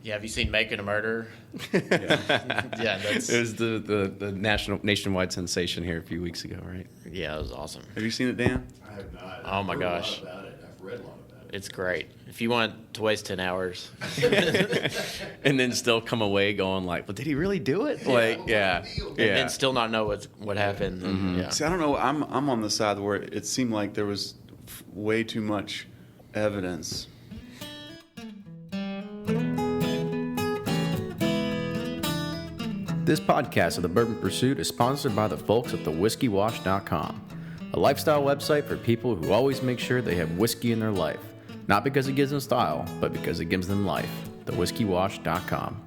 Yeah, have you seen Making a Murder? Yeah, That's it was the nationwide sensation here a few weeks ago, right? yeah, it was awesome. Have you seen it, Dan? I have not. Oh, my I've heard gosh. a lot about it. I've read a lot about it. It's great. If you want to waste 10 hours, And then still come away going like, "Well, did he really do it?" and then still not know what happened. Mm-hmm. Yeah. See, I don't know. I'm on the side where it seemed like there was way too much evidence. This podcast of the Bourbon Pursuit is sponsored by the folks at thewhiskeywash.com, a lifestyle website for people who always make sure they have whiskey in their life. Not because it gives them style, but because it gives them life. Thewhiskeywash.com.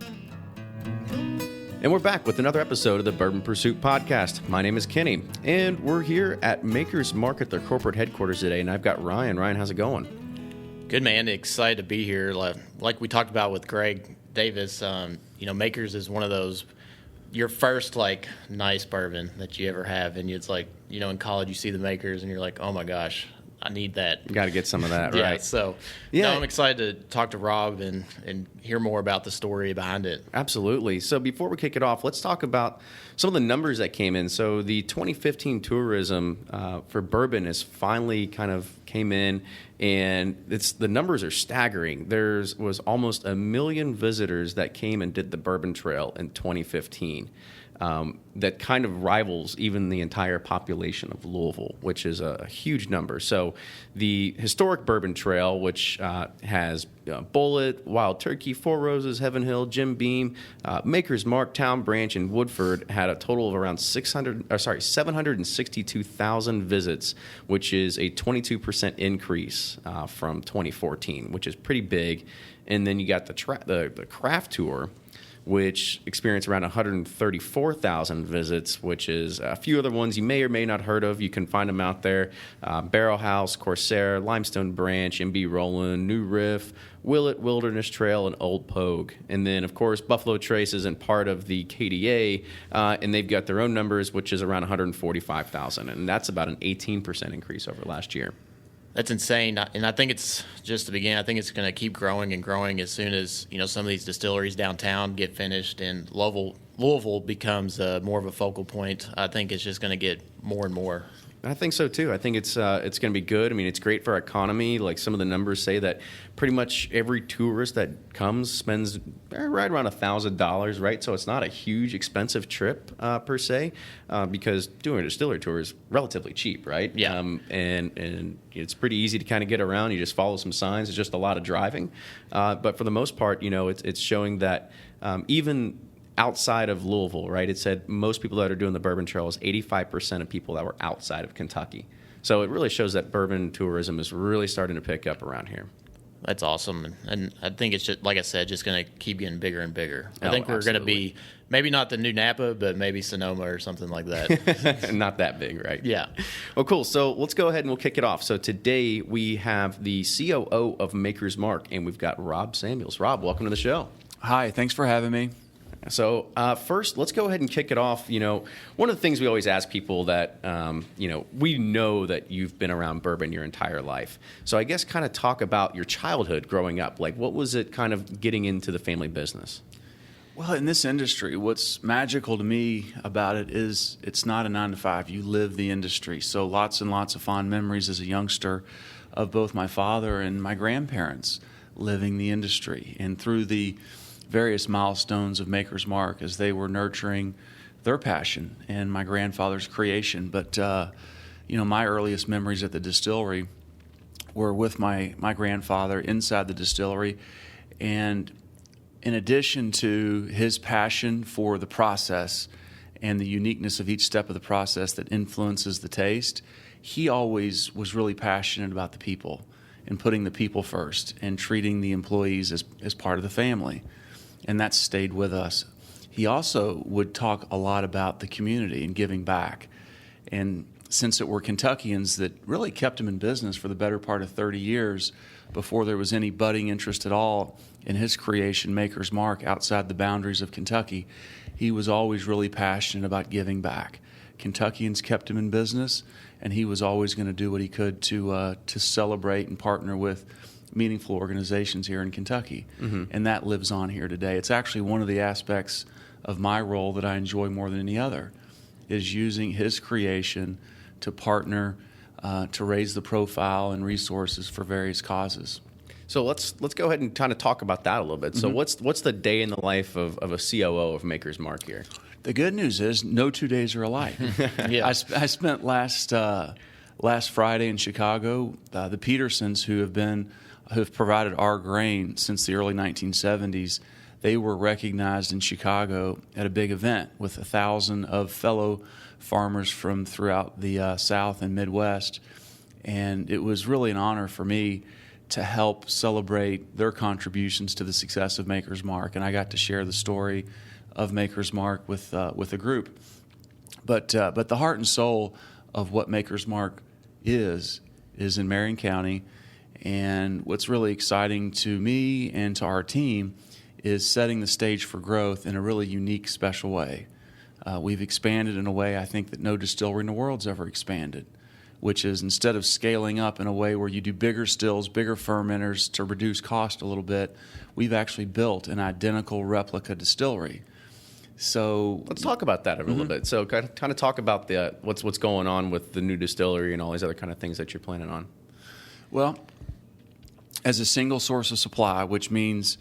And we're back with another episode of the Bourbon Pursuit podcast. My name is Kenny, and we're here at Maker's Mark at their corporate headquarters today, and I've got Ryan. Ryan, how's it going? Good, man. Excited to be here. Like we talked about with Greg Davis, Makers is one of those, your first, nice bourbon that you ever have. And it's like, in college you see the Makers and you're like, oh, my gosh, I need that. Got to get some of that, Yeah, right? so I'm excited to talk to Rob and hear more about the story behind it. Absolutely. So before we kick it off, let's talk about some of the numbers that came in. So the 2015 tourism for bourbon is finally kind of came in, and the numbers are staggering. There was almost 1 million visitors that came and did the Bourbon Trail in 2015. That kind of rivals even the entire population of Louisville, which is a huge number. So the historic Bourbon Trail, which has Bullet, Wild Turkey, Four Roses, Heaven Hill, Jim Beam, Maker's Mark, Town Branch, and Woodford had a total of around 762,000 visits, which is a 22% increase from 2014, which is pretty big. And then you got the craft tour, which experienced around 134,000 visits, which is a few other ones you may or may not heard of. You can find them out there. Barrel House, Corsair, Limestone Branch, MB Roland, New Riff, Willett, Wilderness Trail, and Old Pogue. And then, of course, Buffalo Trace isn't part of the KDA, and they've got their own numbers, which is around 145,000. And that's about an 18% increase over last year. That's insane, and I think it's just the beginning. I think it's going to keep growing and growing as soon as some of these distilleries downtown get finished and Louisville becomes more of a focal point. I think it's just going to get more and more. I think so too. I think it's going to be good. I mean, it's great for our economy. Like some of the numbers say that pretty much every tourist that comes spends right around $1,000, right? So it's not a huge expensive trip per se, because doing a distillery tour is relatively cheap, right? Yeah. And it's pretty easy to kind of get around. You just follow some signs. It's just a lot of driving, but for the most part, it's showing that even outside of Louisville, right? It said most people that are doing the Bourbon Trail is 85% of people that were outside of Kentucky. So it really shows that bourbon tourism is really starting to pick up around here. That's awesome. And I think it's just, like I said, just going to keep getting bigger and bigger. I think we're going to be maybe not the new Napa, but maybe Sonoma or something like that. Not that big, right? Yeah. Well, cool. So let's go ahead and we'll kick it off. So today we have the COO of Maker's Mark, and we've got Rob Samuels. Rob, welcome to the show. Hi, thanks for having me. So first, let's go ahead and kick it off. One of the things we always ask people that, we know that you've been around bourbon your entire life. So I guess kind of talk about your childhood growing up. Like, what was it kind of getting into the family business? Well, in this industry, what's magical to me about it is it's not a 9-to-5. You live the industry. So lots and lots of fond memories as a youngster of both my father and my grandparents living the industry. And through the various milestones of Maker's Mark as they were nurturing their passion and my grandfather's creation. But, my earliest memories at the distillery were with my grandfather inside the distillery. And in addition to his passion for the process and the uniqueness of each step of the process that influences the taste, he always was really passionate about the people and putting the people first and treating the employees as part of the family. And that stayed with us. He also would talk a lot about the community and giving back. And since it were Kentuckians that really kept him in business for the better part of 30 years before there was any budding interest at all in his creation, Maker's Mark, outside the boundaries of Kentucky, he was always really passionate about giving back. Kentuckians kept him in business, and he was always going to do what he could to celebrate and partner with meaningful organizations here in Kentucky. And that lives on here today. It's actually one of the aspects of my role that I enjoy more than any other, is using his creation to partner to raise the profile and resources for various causes. So let's go ahead and kind of talk about that a little bit. So what's the day in the life of a COO of Maker's Mark here? The good news is no 2 days are alike. Yeah. I spent last Friday in Chicago. The Petersons, who have provided our grain since the early 1970s, they were recognized in Chicago at a big event with 1,000 of fellow farmers from throughout the South and Midwest. And it was really an honor for me to help celebrate their contributions to the success of Maker's Mark. And I got to share the story of Maker's Mark with a group. But the heart and soul of what Maker's Mark is in Marion County. And what's really exciting to me and to our team is setting the stage for growth in a really unique, special way. We've expanded in a way I think that no distillery in the world's ever expanded, which is instead of scaling up in a way where you do bigger stills, bigger fermenters to reduce cost a little bit, we've actually built an identical replica distillery. So let's talk about that a little bit. So kind of talk about what's going on with the new distillery and all these other kind of things that you're planning on. Well, as a single source of supply, which means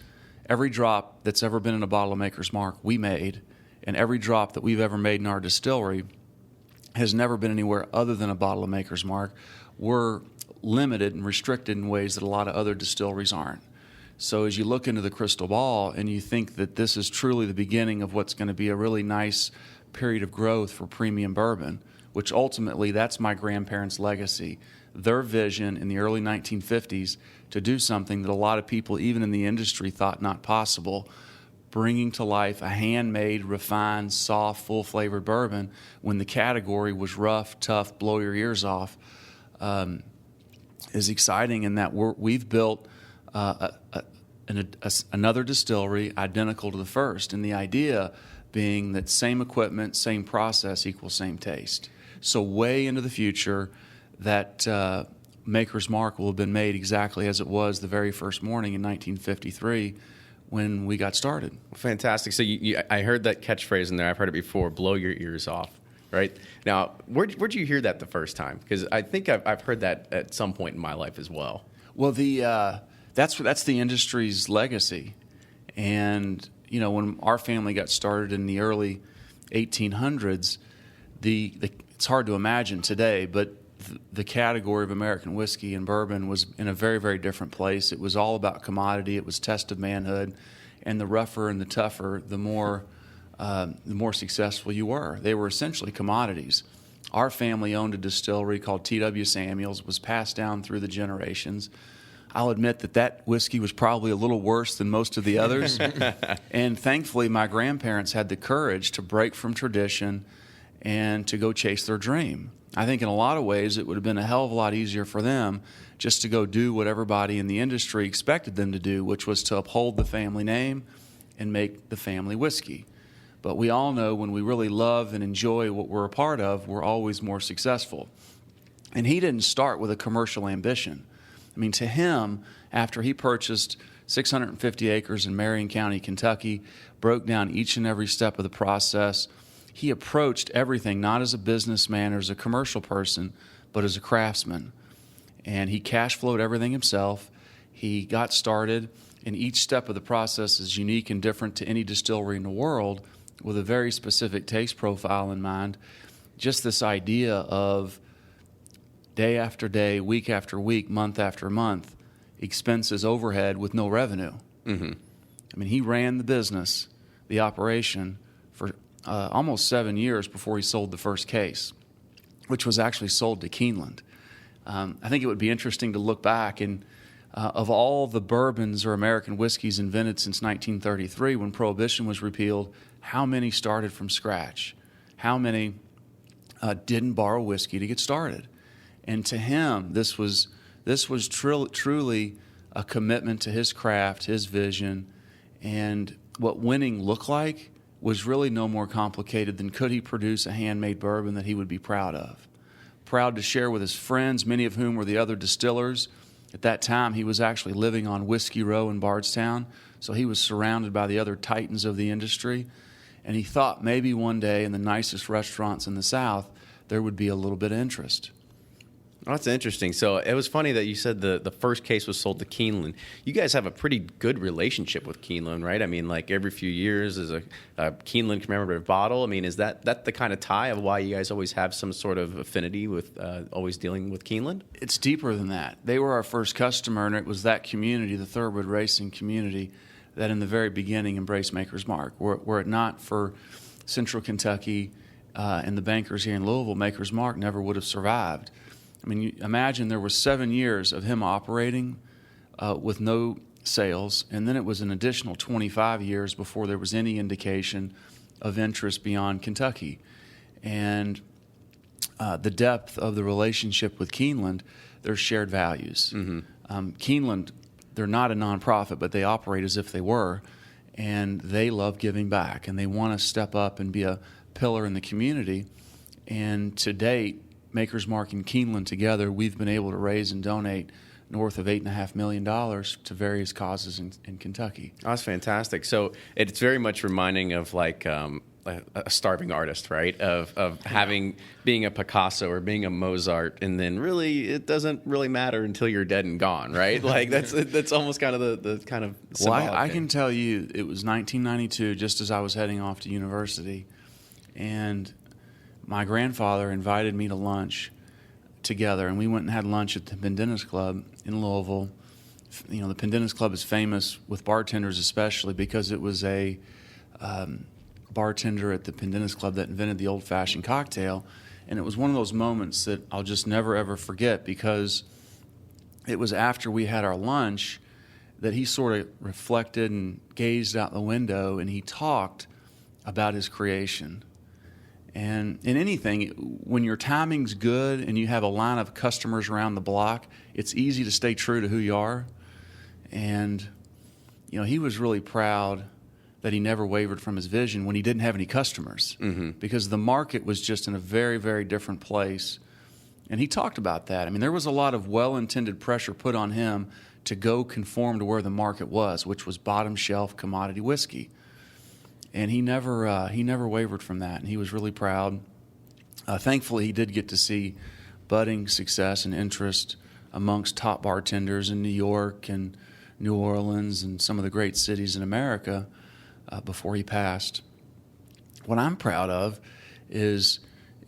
every drop that's ever been in a bottle of Maker's Mark we made, and every drop that we've ever made in our distillery has never been anywhere other than a bottle of Maker's Mark. We're limited and restricted in ways that a lot of other distilleries aren't. So as you look into the crystal ball and you think that this is truly the beginning of what's going to be a really nice period of growth for premium bourbon, which ultimately that's my grandparents' legacy, their vision in the early 1950s to do something that a lot of people, even in the industry, thought not possible, bringing to life a handmade, refined, soft, full-flavored bourbon when the category was rough, tough, blow your ears off, is exciting in that we've built another distillery identical to the first, and the idea being that same equipment, same process equals same taste. So way into the future, that Maker's Mark will have been made exactly as it was the very first morning in 1953 when we got started. Fantastic. So I heard that catchphrase in there. I've heard it before, blow your ears off, right? Now, where'd you hear that the first time? Because I think I've heard that at some point in my life as well. Well, that's the industry's legacy. And, when our family got started in the early 1800s, it's hard to imagine today, but the category of American whiskey and bourbon was in a very, very different place. It was all about commodity. It was test of manhood. And the rougher and the tougher, the more successful you were. They were essentially commodities. Our family owned a distillery called T.W. Samuels. It was passed down through the generations. I'll admit that whiskey was probably a little worse than most of the others. And thankfully, my grandparents had the courage to break from tradition and to go chase their dream. I think in a lot of ways it would have been a hell of a lot easier for them just to go do what everybody in the industry expected them to do, which was to uphold the family name and make the family whiskey. But we all know when we really love and enjoy what we're a part of, we're always more successful. And he didn't start with a commercial ambition. I mean, to him, after he purchased 650 acres in Marion County, Kentucky, broke down each and every step of the process, he approached everything not as a businessman or as a commercial person, but as a craftsman. And he cash flowed everything himself. He got started, and each step of the process is unique and different to any distillery in the world with a very specific taste profile in mind. Just this idea of day after day, week after week, month after month, expenses, overhead with no revenue. Mm-hmm. I mean, he ran the business, the operation, for almost 7 years before he sold the first case, which was actually sold to Keeneland. I think it would be interesting to look back and of all the bourbons or American whiskeys invented since 1933 when Prohibition was repealed, how many started from scratch? How many didn't borrow whiskey to get started? And to him, this was truly a commitment to his craft, his vision, and what winning looked like was really no more complicated than could he produce a handmade bourbon that he would be proud of. Proud to share with his friends, many of whom were the other distillers, At that time, he was actually living on Whiskey Row in Bardstown, so he was surrounded by the other titans of the industry. And he thought maybe one day in the nicest restaurants in the South, there would be a little bit of interest. Oh, that's interesting. So it was funny that you said the first case was sold to Keeneland. You guys have a pretty good relationship with Keeneland, right? I mean, like every few years is a Keeneland commemorative bottle. I mean, is that the kind of tie of why you guys always have some sort of affinity with always dealing with Keeneland? It's deeper than that. They were our first customer, and it was that community, the Thoroughbred racing community, that in the very beginning embraced Maker's Mark. Were it not for Central Kentucky and the bankers here in Louisville, Maker's Mark never would have survived. I mean, you imagine there were 7 years of him operating with no sales, and then it was an additional 25 years before there was any indication of interest beyond Kentucky. And the depth of the relationship with Keeneland, there's shared values. Mm-hmm. Keeneland, they're not a nonprofit, but they operate as if they were, and they love giving back, and they want to step up and be a pillar in the community. And to date, Maker's Mark and Keeneland together, we've been able to raise and donate north of $8.5 million to various causes in Kentucky. Oh, that's fantastic. So it's very much reminding of like a starving artist, right? Of being a Picasso or being a Mozart, and then really it doesn't really matter until you're dead and gone, right? Like that's almost kind of the kind of symbolic I thing. can tell you, it was 1992, just as I was heading off to university, and my grandfather invited me to lunch together, and we went and had lunch at the Pendennis Club in Louisville. You know, the Pendennis Club is famous with bartenders, especially because it was a bartender at the Pendennis Club that invented the old-fashioned cocktail, and it was one of those moments that I'll just never, ever forget, because it was after we had our lunch that he sort of reflected and gazed out the window, and he talked about his creation. And in anything, when your timing's good and you have a line of customers around the block, it's easy to stay true to who you are. And, you know, he was really proud that he never wavered from his vision when he didn't have any customers, mm-hmm. because the market was just in a very, very different place. And he talked about that. I mean, there was a lot of well-intended pressure put on him to go conform to where the market was, which was bottom shelf commodity whiskey. And he never wavered from that, and he was really proud. Thankfully, he did get to see budding success and interest amongst top bartenders in New York and New Orleans and some of the great cities in America before he passed. What I'm proud of is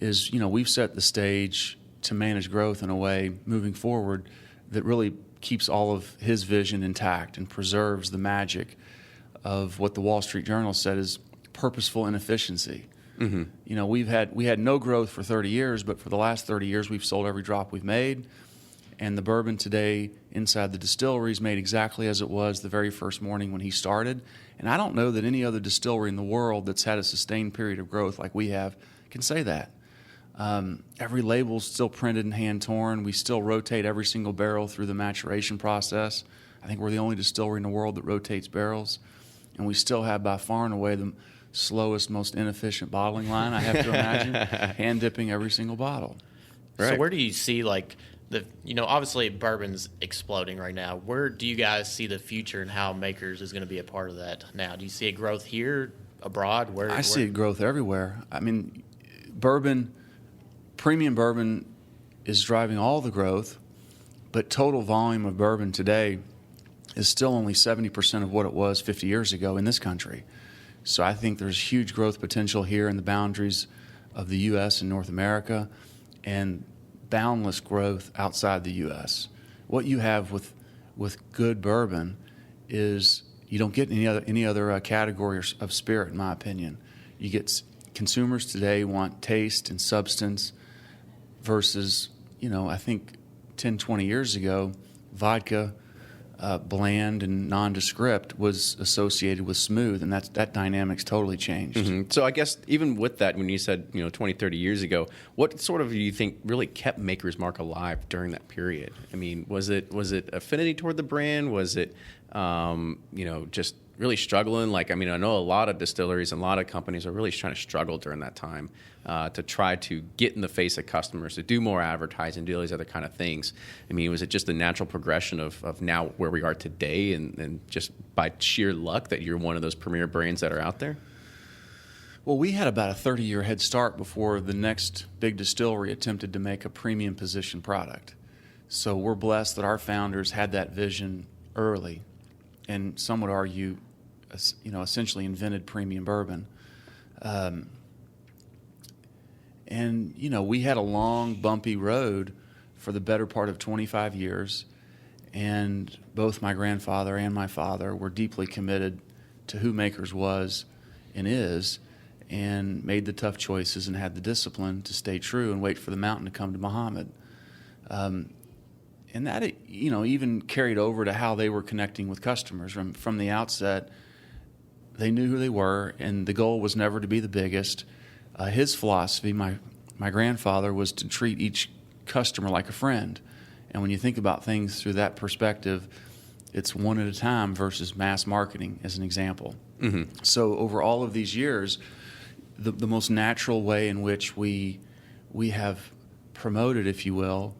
you know, we've set the stage to manage growth in a way moving forward that really keeps all of his vision intact and preserves the magic of what the Wall Street Journal said is purposeful inefficiency. Mm-hmm. You know, we had no growth for 30 years, but for the last 30 years, we've sold every drop we've made. And the bourbon today inside the distillery is made exactly as it was the very first morning when he started. And I don't know that any other distillery in the world that's had a sustained period of growth like we have can say that. Every label's still printed and hand-torn. We still rotate every single barrel through the maturation process. I think we're the only distillery in the world that rotates barrels. And we still have by far and away the slowest, most inefficient bottling line, I have to imagine, hand-dipping every single bottle. Right. So where do you see, like, obviously bourbon's exploding right now. Where do you guys see the future and how Makers is going to be a part of that now? Do you see a growth here, abroad? I see growth everywhere. I mean, premium bourbon is driving all the growth, but total volume of bourbon today is still only 70% of what it was 50 years ago in this country. So I think there's huge growth potential here in the boundaries of the U.S. and North America, and boundless growth outside the U.S. What you have with good bourbon is you don't get any other category of spirit, in my opinion. You get consumers today want taste and substance versus, I think 10, 20 years ago, vodka, bland and nondescript was associated with smooth, and that dynamic's totally changed. Mm-hmm. So I guess even with that, when you said 20, 30 years ago, what sort of do you think really kept Maker's Mark alive during that period? I mean, was it affinity toward the brand? Was it just really struggling? Like, I mean, I know a lot of distilleries and a lot of companies are really trying to struggle during that time to try to get in the face of customers, to do more advertising, do all these other kind of things. I mean, was it just a natural progression of now where we are today and just by sheer luck that you're one of those premier brands that are out there? Well, we had about a 30-year head start before the next big distillery attempted to make a premium position product. So we're blessed that our founders had that vision early, and some would argue, essentially invented premium bourbon. And we had a long, bumpy road for the better part of 25 years, and both my grandfather and my father were deeply committed to who Makers was and is, and made the tough choices and had the discipline to stay true and wait for the mountain to come to Muhammad. And that, even carried over to how they were connecting with customers. From the outset, they knew who they were, and the goal was never to be the biggest. His philosophy, my grandfather, was to treat each customer like a friend. And when you think about things through that perspective, it's one at a time versus mass marketing, as an example. Mm-hmm. So over all of these years, the most natural way in which we have promoted, if you will,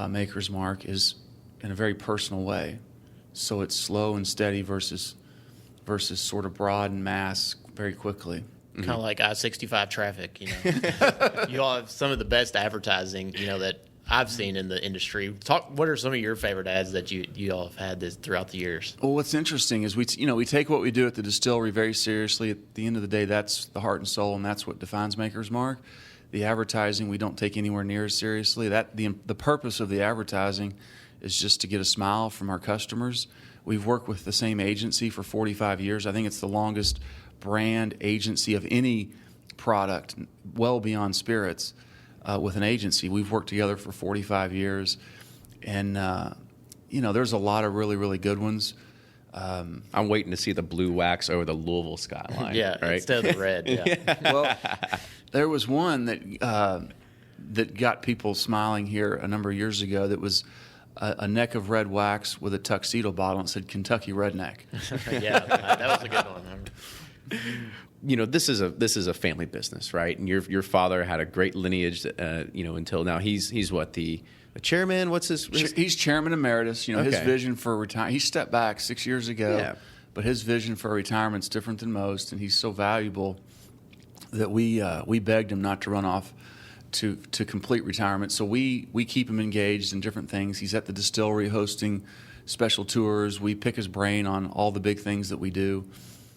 Maker's Mark is in a very personal way. So it's slow and steady versus sort of broad and mass very quickly. Kind of like I-65 traffic, You all have some of the best advertising, that I've seen in the industry. What are some of your favorite ads that you all have had throughout the years? Well, what's interesting is we take what we do at the distillery very seriously. At the end of the day, that's the heart and soul, and that's what defines Maker's Mark. The advertising we don't take anywhere near as seriously. The purpose of the advertising is just to get a smile from our customers. We've worked with the same agency for 45 years. I think it's the longest brand agency of any product, well beyond spirits, with an agency. We've worked together for 45 years, and there's a lot of really, really good ones. I'm waiting to see the blue wax over the Louisville skyline. Yeah, right? instead of the red. Yeah. Well, there was one that got people smiling here a number of years ago. That was a neck of red wax with a tuxedo bottle and said Kentucky Redneck. Yeah, that was a good one. This is a family business, right? And your father had a great lineage, until now. He's what, the chairman? What's his? He's chairman emeritus. His Okay. vision for retirement. He stepped back 6 years ago, Yeah. but his vision for retirement's different than most, and he's so valuable that we begged him not to run off to complete retirement. So we keep him engaged in different things. He's at the distillery hosting special tours. We pick his brain on all the big things that we do.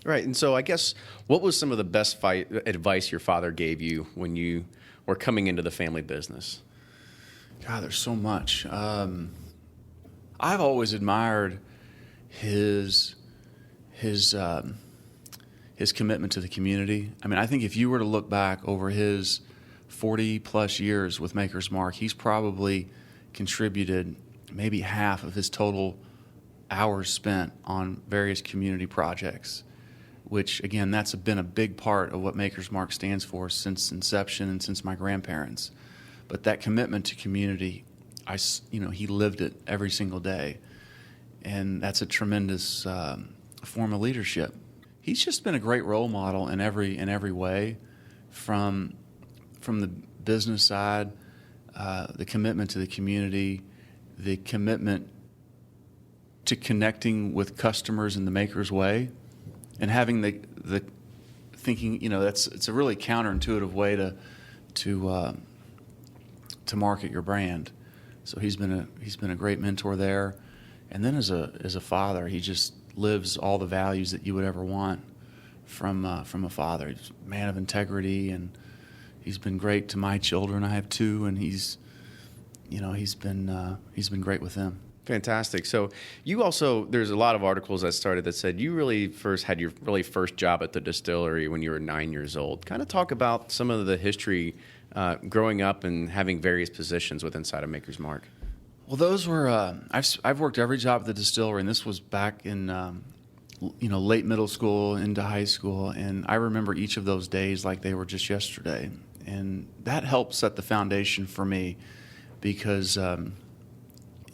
Right. And so I guess, what was some of the best advice your father gave you when you were coming into the family business? God, there's so much. I've always admired his commitment to the community. I mean, I think if you were to look back over his 40-plus years with Maker's Mark, he's probably contributed maybe half of his total hours spent on various community projects, which, again, that's been a big part of what Maker's Mark stands for since inception and since my grandparents. But that commitment to community, he lived it every single day, and that's a tremendous form of leadership. He's just been a great role model in every way, from the business side, the commitment to the community, the commitment to connecting with customers in the Maker's way, and having the thinking. It's a really counterintuitive way to market your brand. So he's been a great mentor there, and then as a father, he just lives all the values that you would ever want from a father. He's a man of integrity, and he's been great to my children. I have two, and he's been great with them. Fantastic. So you also, there's a lot of articles that started that said you really had your first job at the distillery when you were 9 years old. Kind of talk about some of the history growing up and having various positions inside of Maker's Mark. Well, those were I've worked every job at the distillery, and this was back in late middle school into high school, and I remember each of those days like they were just yesterday, and that helped set the foundation for me because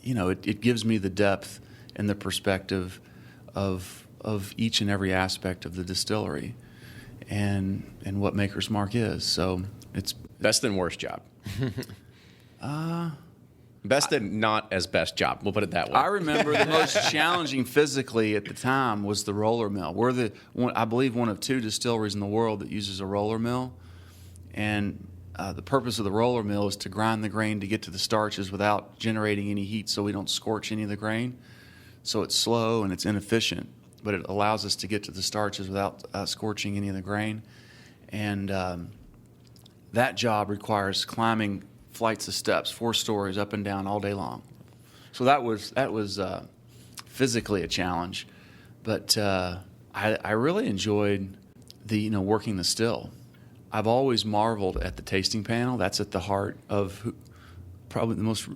it gives me the depth and the perspective of of each and every aspect of the distillery and what Maker's Mark is. So it's Best and worst job. Best and not as best job. We'll put it that way. I remember the most challenging physically at the time was the roller mill. We're I believe one of 2 distilleries in the world that uses a roller mill, and the purpose of the roller mill is to grind the grain to get to the starches without generating any heat, so we don't scorch any of the grain. So it's slow and it's inefficient, but it allows us to get to the starches without scorching any of the grain. And that job requires climbing flights of steps, 4 stories up and down all day long. So that was physically a challenge, but I really enjoyed working the still. I've always marveled at the tasting panel. That's at the heart of probably the most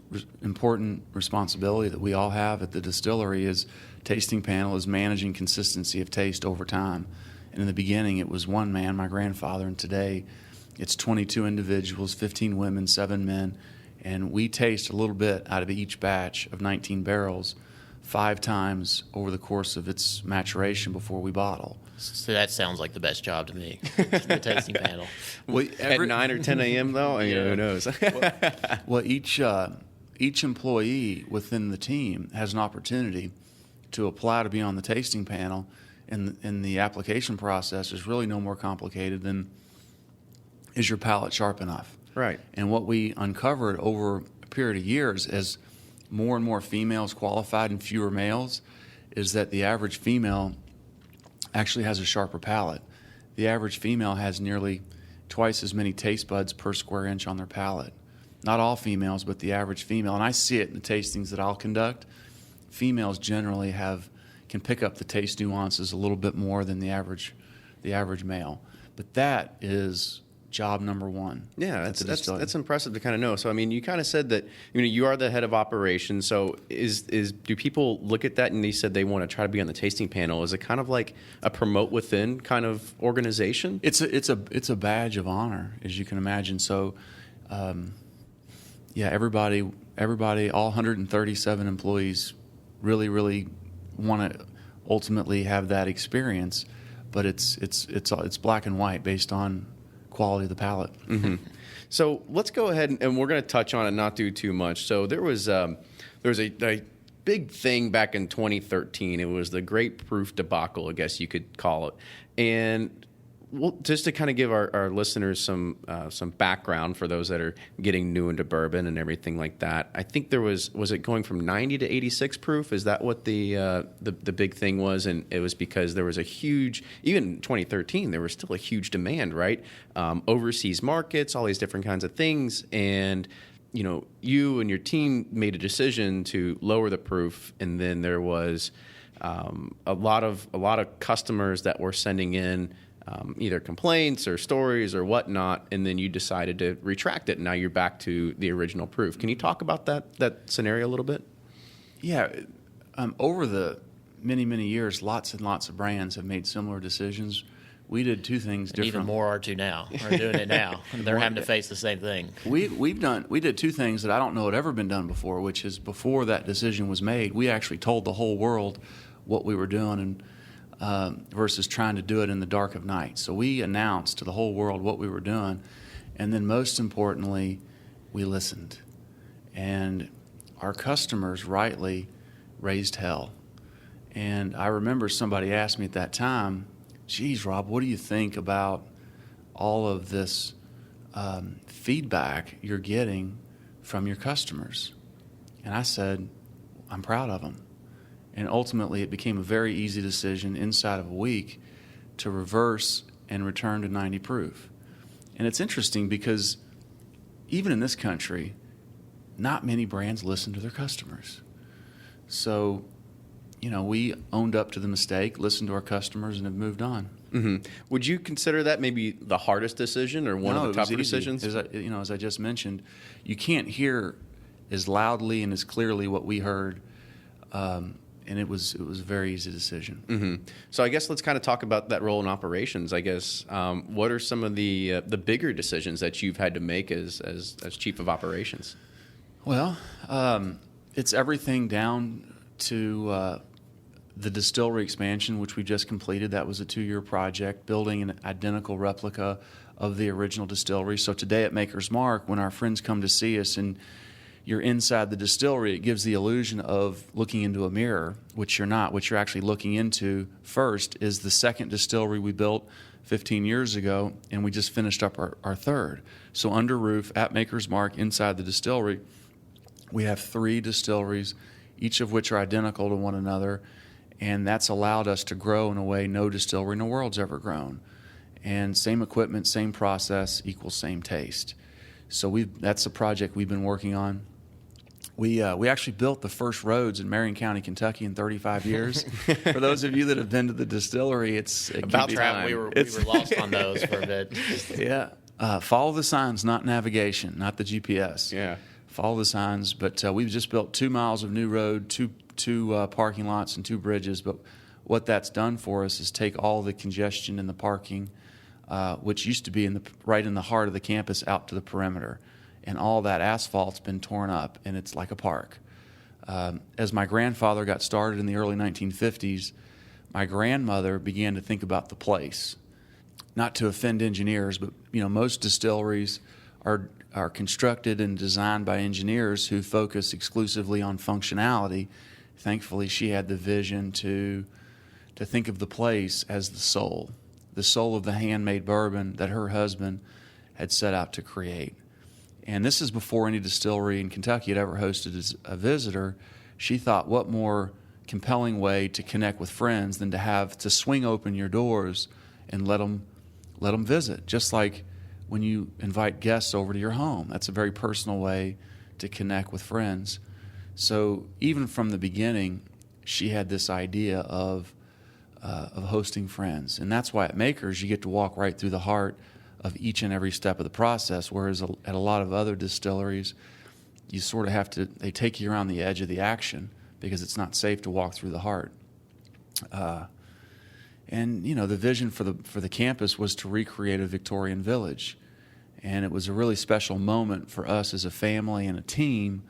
important responsibility that we all have at the distillery is tasting panel is managing consistency of taste over time. And in the beginning, it was one man, my grandfather, and today it's 22 individuals, 15 women, 7 men, and we taste a little bit out of each batch of 19 barrels 5 times over the course of its maturation before we bottle. So that sounds like the best job to me, the tasting panel. Well, at 9 or 10 a.m. though, who knows? Well, each employee within the team has an opportunity to apply to be on the tasting panel, and the application process is really no more complicated than is your palate sharp enough? Right. And what we uncovered over a period of years as more and more females qualified and fewer males is that the average female actually has a sharper palate. The average female has nearly twice as many taste buds per square inch on their palate. Not all females, but the average female. And I see it in the tastings that I'll conduct. Females generally can pick up the taste nuances a little bit more than the average male. But that is job number one. Yeah, that's impressive to kind of know. So, I mean, you kind of said that you are the head of operations. So, do people look at that and they said they want to try to be on the tasting panel? Is it kind of like a promote within kind of organization? It's a badge of honor, as you can imagine. So, everybody, all 137 employees, really want to ultimately have that experience. But it's black and white based on quality of the palate. Mm-hmm. So let's go ahead and we're going to touch on it, not do too much. So there was a big thing back in 2013. It was the Great Proof debacle, I guess you could call it. And just to kind of give our listeners some background for those that are getting new into bourbon and everything like that. I think there was it going from 90 to 86 proof? Is that what the big thing was? And it was because there was a huge, even in 2013, there was still a huge demand, right? Overseas markets, all these different kinds of things, and you and your team made a decision to lower the proof, and then there was a lot of customers that were sending in either complaints or stories or whatnot, and then you decided to retract it, and now you're back to the original proof. Can you talk about that scenario a little bit? Yeah. Over the many years, lots and lots of brands have made similar decisions. We did 2 things different. Even more are doing it now. They're having to face the same thing. We did 2 things that I don't know had ever been done before, which is before that decision was made, we actually told the whole world what we were doing, and versus trying to do it in the dark of night. So we announced to the whole world what we were doing, and then most importantly, we listened. And our customers rightly raised hell. And I remember somebody asked me at that time, geez, Rob, what do you think about all of this feedback you're getting from your customers? And I said, I'm proud of them. And ultimately, it became a very easy decision inside of a week to reverse and return to 90 proof. And it's interesting because even in this country, not many brands listen to their customers. So, we owned up to the mistake, listened to our customers, and have moved on. Mm-hmm. Would you consider that maybe the hardest decision or one of the tougher decisions? As I just mentioned, you can't hear as loudly and as clearly what we heard. And it was a very easy decision. Mm-hmm. So I guess let's kind of talk about that role in operations. I guess what are some of the bigger decisions that you've had to make as chief of operations? Well, it's everything down to the distillery expansion, which we just completed. That was a 2-year project, building an identical replica of the original distillery. So today at Maker's Mark, when our friends come to see us and you're inside the distillery, it gives the illusion of looking into a mirror, which you're not. What you're actually looking into first is the second distillery we built 15 years ago, and we just finished up our third. So under roof at Maker's Mark, inside the distillery, we have 3 distilleries, each of which are identical to one another, and that's allowed us to grow in a way no distillery in the world's ever grown. And same equipment, same process, equals same taste. So that's a project we've been working on. We actually built the first roads in Marion County, Kentucky in 35 years. For those of you that have been to the distillery, it about time. We were lost on those for a bit. Yeah. Follow the signs, not navigation, not the GPS. Yeah. Follow the signs. But we've just built 2 miles of new road, two parking lots, and 2 bridges. But what that's done for us is take all the congestion in the parking, which used to be right in the heart of the campus, out to the perimeter. And all that asphalt's been torn up, and it's like a park. As my grandfather got started in the early 1950s, my grandmother began to think about the place. Not to offend engineers, but most distilleries are constructed and designed by engineers who focus exclusively on functionality. Thankfully, she had the vision to think of the place as the soul of the handmade bourbon that her husband had set out to create. And this is before any distillery in Kentucky had ever hosted a visitor. She thought, what more compelling way to connect with friends than to swing open your doors and let them visit, just like when you invite guests over to your home. That's a very personal way to connect with friends. So even from the beginning, she had this idea of hosting friends. And that's why at Makers, you get to walk right through the heart of each and every step of the process, whereas at a lot of other distilleries, you sort of have to, they take you around the edge of the action because it's not safe to walk through the heart. And the vision for the campus was to recreate a Victorian village. And it was a really special moment for us as a family and a team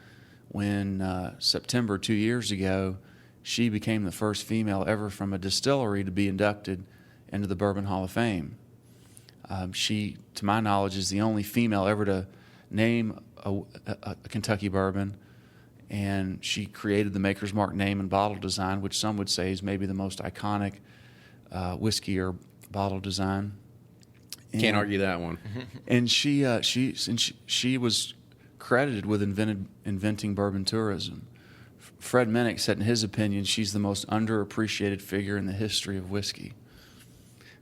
when September 2 years ago, she became the first female ever from a distillery to be inducted into the Bourbon Hall of Fame. She, to my knowledge, is the only female ever to name a Kentucky bourbon, and she created the Maker's Mark name and bottle design, which some would say is maybe the most iconic whiskey or bottle design. Can't argue that one. And she was credited with inventing bourbon tourism. Fred Minnick said, in his opinion, she's the most underappreciated figure in the history of whiskey.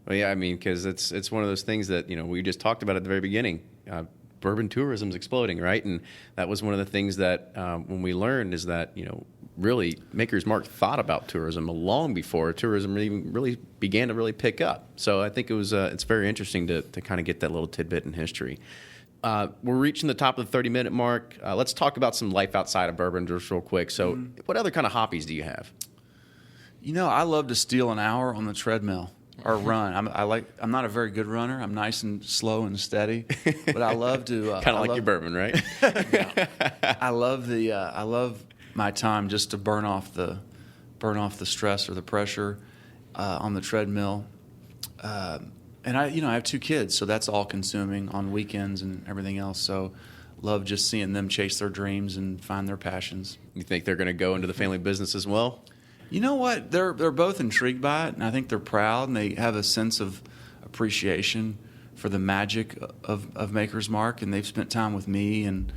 Well, yeah, I mean, because it's one of those things that we just talked about at the very beginning. Bourbon tourism's exploding, right? And that was one of the things that when we learned is that really Maker's Mark thought about tourism long before tourism even really began to really pick up. So I think it's very interesting to kind of get that little tidbit in history. We're reaching the top of the 30-minute mark. Let's talk about some life outside of bourbon just real quick. So what other kind of hobbies do you have? I love to steal an hour on the treadmill. Or run. I'm not a very good runner. I'm nice and slow and steady, but I love to kind of like your bourbon, right? I love my time just to burn off the stress or the pressure on the treadmill. And I have 2 kids, so that's all consuming on weekends and everything else. So love just seeing them chase their dreams and find their passions. You think they're going to go into the family business as well? You know what? They're both intrigued by it, and I think they're proud, and they have a sense of appreciation for the magic of Maker's Mark, and they've spent time with me and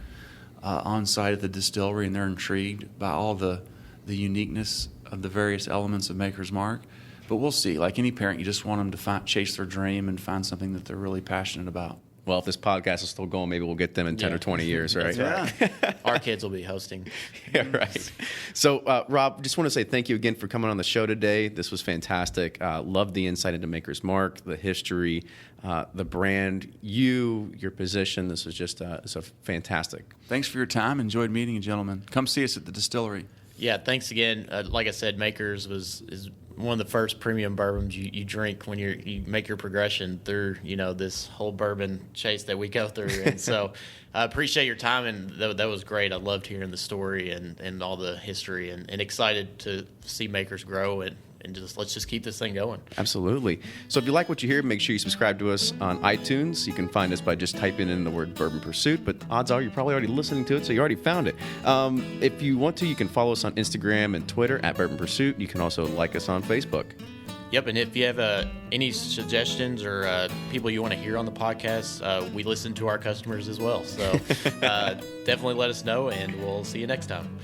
on site at the distillery, and they're intrigued by all the uniqueness of the various elements of Maker's Mark. But we'll see. Like any parent, you just want them to chase their dream and find something that they're really passionate about. Well, if this podcast is still going, maybe we'll get them in 10 or 20 years, right? That's right. Our kids will be hosting. Yeah, right. So, Rob, just want to say thank you again for coming on the show today. This was fantastic. Loved the insight into Maker's Mark, the history, the brand, your position. This was just it's a fantastic. Thanks for your time. Enjoyed meeting you, gentlemen. Come see us at the distillery. Yeah, thanks again. Like I said, Makers is one of the first premium bourbons you drink when you make your progression through, this whole bourbon chase that we go through. And so I appreciate your time, and that was great. I loved hearing the story and all the history, and excited to see Makers grow, and let's just keep this thing going. Absolutely. So if you like what you hear, make sure you subscribe to us on iTunes. You can find us by just typing in the word Bourbon Pursuit, but odds are you're probably already listening to it, so you already found it. If you want to, you can follow us on Instagram and Twitter at Bourbon Pursuit. You can also like us on Facebook. Yep, and if you have any suggestions or people you want to hear on the podcast, we listen to our customers as well. So definitely let us know, and we'll see you next time.